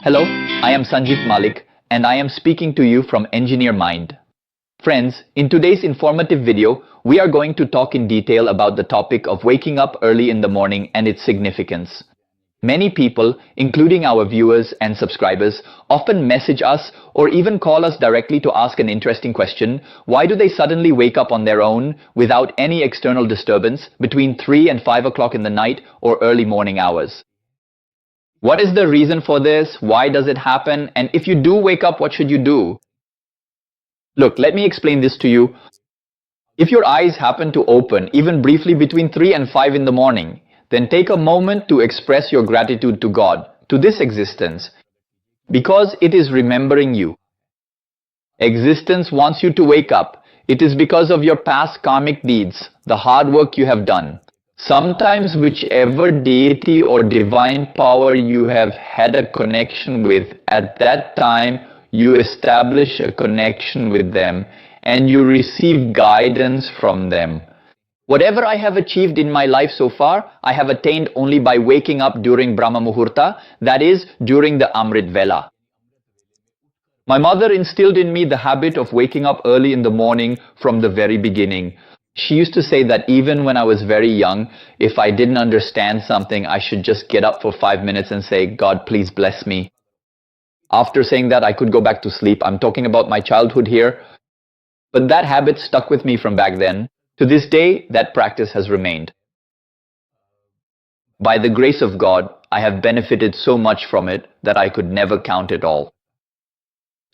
Hello, I am Sanjiv Malik and I am speaking to you from Engineer Mind. Friends, in today's informative video, we are going to talk in detail about the topic of waking up early in the morning and its significance. Many people, including our viewers and subscribers, often message us or even call us directly to ask an interesting question. Why do they suddenly wake up on their own without any external disturbance between 3 and 5 o'clock in the night or early morning hours? What is the reason for this? Why does it happen? And if you do wake up, what should you do? Look, let me explain this to you. If your eyes happen to open even briefly between 3 and 5 in the morning, then take a moment to express your gratitude to God, to this existence, because it is remembering you. Existence wants you to wake up. It is because of your past karmic deeds, the hard work you have done. Sometimes whichever deity or divine power you have had a connection with, at that time you establish a connection with them and you receive guidance from them. Whatever I have achieved in my life so far, I have attained only by waking up during Brahma Muhurta, that is, during the Amrit Vela. My mother instilled in me the habit of waking up early in the morning from the very beginning. She used to say that even when I was very young, if I didn't understand something, I should just get up for 5 minutes and say, God, please bless me. After saying that, I could go back to sleep. I'm talking about my childhood here. But that habit stuck with me from back then. To this day, that practice has remained. By the grace of God, I have benefited so much from it that I could never count it all.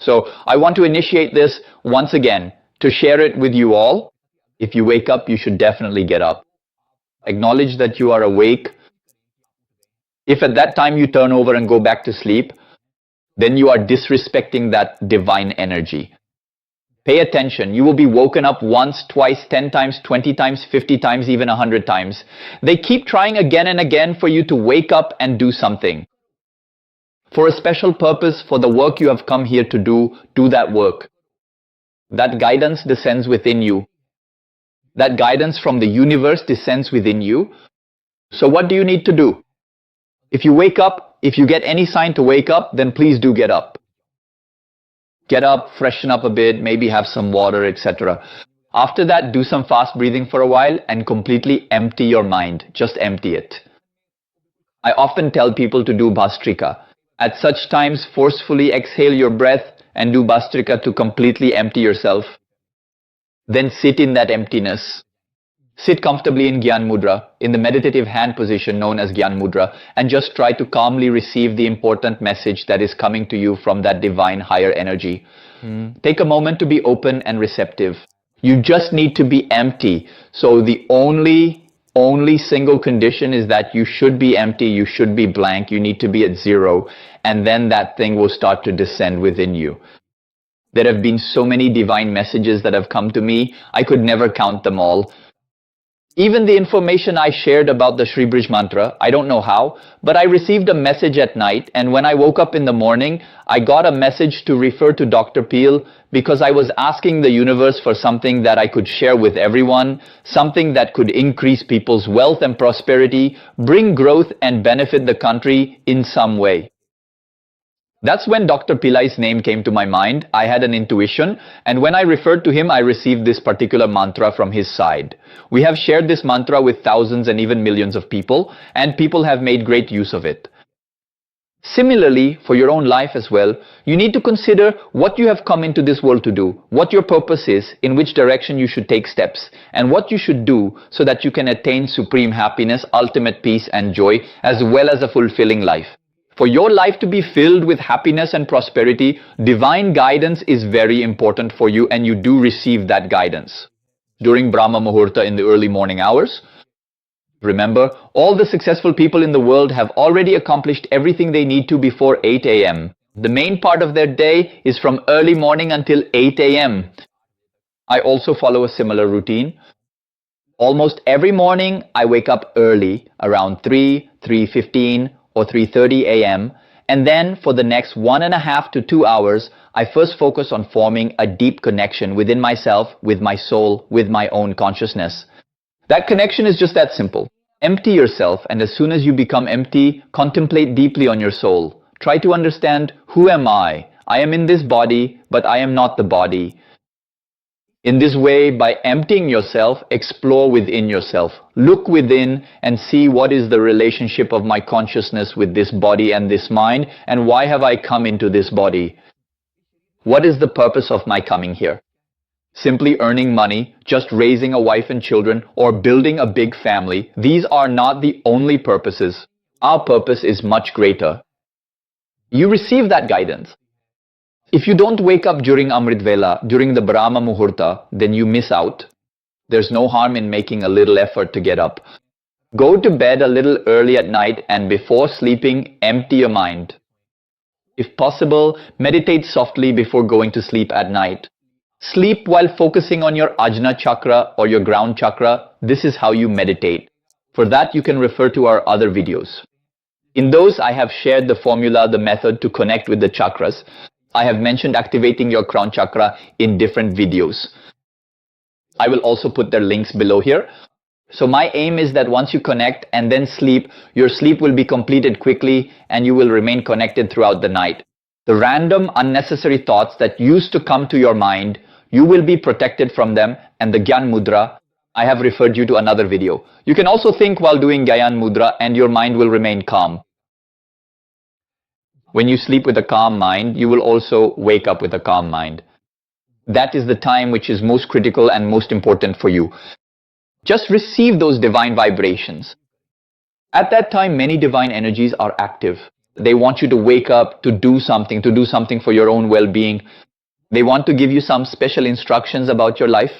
So I want to initiate this once again to share it with you all. If you wake up, you should definitely get up. Acknowledge that you are awake. If at that time you turn over and go back to sleep, then you are disrespecting that divine energy. Pay attention. You will be woken up once, twice, 10 times, 20 times, 50 times, even 100 times. They keep trying again and again for you to wake up and do something. For a special purpose, for the work you have come here to do that work. That guidance descends within you. That guidance from the universe descends within you. So what do you need to do? If you wake up, if you get any sign to wake up, then please do get up. Get up, freshen up a bit, maybe have some water, etc. After that, do some fast breathing for a while and completely empty your mind. Just empty it. I often tell people to do Bhastrika. At such times, forcefully exhale your breath and do Bhastrika to completely empty yourself. Then sit in that emptiness. Sit comfortably in Gyan Mudra, in the meditative hand position known as Gyan Mudra, and just try to calmly receive the important message that is coming to you from that divine higher energy. Take a moment to be open and receptive. You just need to be empty. So the only single condition is that you should be empty, you should be blank, you need to be at zero, and then that thing will start to descend within you. There have been so many divine messages that have come to me, I could never count them all. Even the information I shared about the Shri Brij mantra, I don't know how, but I received a message at night, and when I woke up in the morning, I got a message to refer to Dr. Peel because I was asking the universe for something that I could share with everyone, something that could increase people's wealth and prosperity, bring growth and benefit the country in some way. That's when Dr. Pillai's name came to my mind. I had an intuition, and when I referred to him, I received this particular mantra from his side. We have shared this mantra with thousands and even millions of people, and people have made great use of it. Similarly, for your own life as well, you need to consider what you have come into this world to do, what your purpose is, in which direction you should take steps, and what you should do so that you can attain supreme happiness, ultimate peace and joy, as well as a fulfilling life. For your life to be filled with happiness and prosperity, divine guidance is very important for you, and you do receive that guidance. During Brahma Muhurta in the early morning hours, remember, all the successful people in the world have already accomplished everything they need to before 8 a.m. The main part of their day is from early morning until 8 a.m. I also follow a similar routine. Almost every morning, I wake up early, around 3:15, or 3:30 a.m. and then for the next 1.5 to 2 hours, I first focus on forming a deep connection within myself, with my soul, with my own consciousness. That connection is just that simple. Empty yourself, and as soon as you become empty, contemplate deeply on your soul. Try to understand, who am I? I am in this body, but I am not the body. In this way, by emptying yourself, explore within yourself. Look within and see what is the relationship of my consciousness with this body and this mind, and why have I come into this body? What is the purpose of my coming here? Simply earning money, just raising a wife and children, or building a big family, these are not the only purposes. Our purpose is much greater. You receive that guidance. If you don't wake up during Amrit Vela, during the Brahma Muhurta, then you miss out. There's no harm in making a little effort to get up. Go to bed a little early at night, and before sleeping, empty your mind. If possible, meditate softly before going to sleep at night. Sleep while focusing on your Ajna chakra or your ground chakra. This is how you meditate. For that, you can refer to our other videos. In those, I have shared the formula, the method to connect with the chakras. I have mentioned activating your crown chakra in different videos. I will also put their links below here. So my aim is that once you connect and then sleep, your sleep will be completed quickly and you will remain connected throughout the night. The random, unnecessary thoughts that used to come to your mind, you will be protected from them, and the Gyan Mudra, I have referred you to another video. You can also think while doing Gyan Mudra and your mind will remain calm. When you sleep with a calm mind, you will also wake up with a calm mind. That is the time which is most critical and most important for you. Just receive those divine vibrations. At that time, many divine energies are active. They want you to wake up, to do something for your own well-being. They want to give you some special instructions about your life.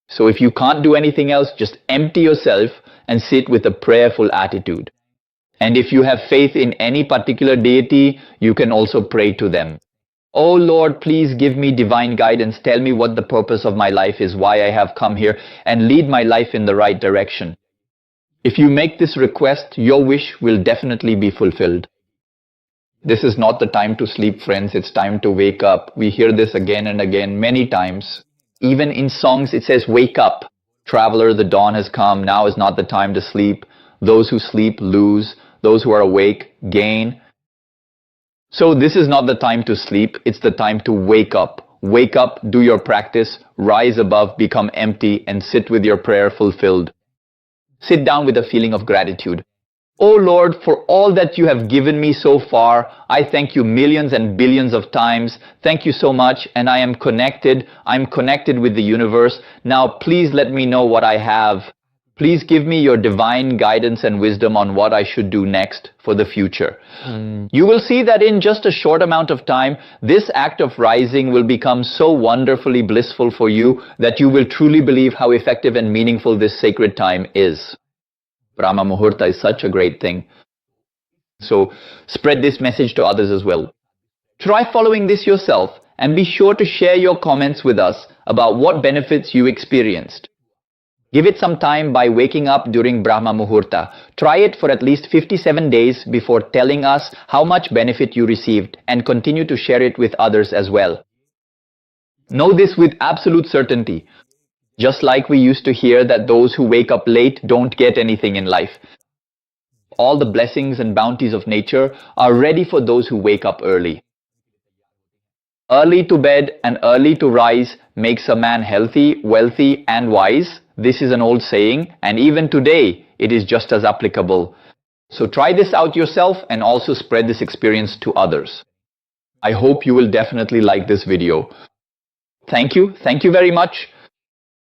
So if you can't do anything else, just empty yourself and sit with a prayerful attitude. And if you have faith in any particular deity, you can also pray to them. Oh Lord, please give me divine guidance. Tell me what the purpose of my life is, why I have come here, and lead my life in the right direction. If you make this request, your wish will definitely be fulfilled. This is not the time to sleep, friends. It's time to wake up. We hear this again and again, many times. Even in songs, it says, wake up. Traveler, the dawn has come. Now is not the time to sleep. Those who sleep lose. Those who are awake gain. So this is not the time to sleep. It's the time to wake up. Wake up, do your practice, rise above, become empty, and sit with your prayer fulfilled. Sit down with a feeling of gratitude. Oh Lord, for all that you have given me so far, I thank you millions and billions of times. Thank you so much, and I am connected. I'm connected with the universe. Now please let me know what I have. Please give me your divine guidance and wisdom on what I should do next for the future. You will see that in just a short amount of time, this act of rising will become so wonderfully blissful for you that you will truly believe how effective and meaningful this sacred time is. Brahma Muhurta is such a great thing. So spread this message to others as well. Try following this yourself and be sure to share your comments with us about what benefits you experienced. Give it some time by waking up during Brahma Muhurta. Try it for at least 57 days before telling us how much benefit you received, and continue to share it with others as well. Know this with absolute certainty. Just like we used to hear that those who wake up late don't get anything in life. All the blessings and bounties of nature are ready for those who wake up early. Early to bed and early to rise makes a man healthy, wealthy, and wise. This is an old saying, and even today it is just as applicable. So try this out yourself and also spread this experience to others. I hope you will definitely like this video. Thank you very much.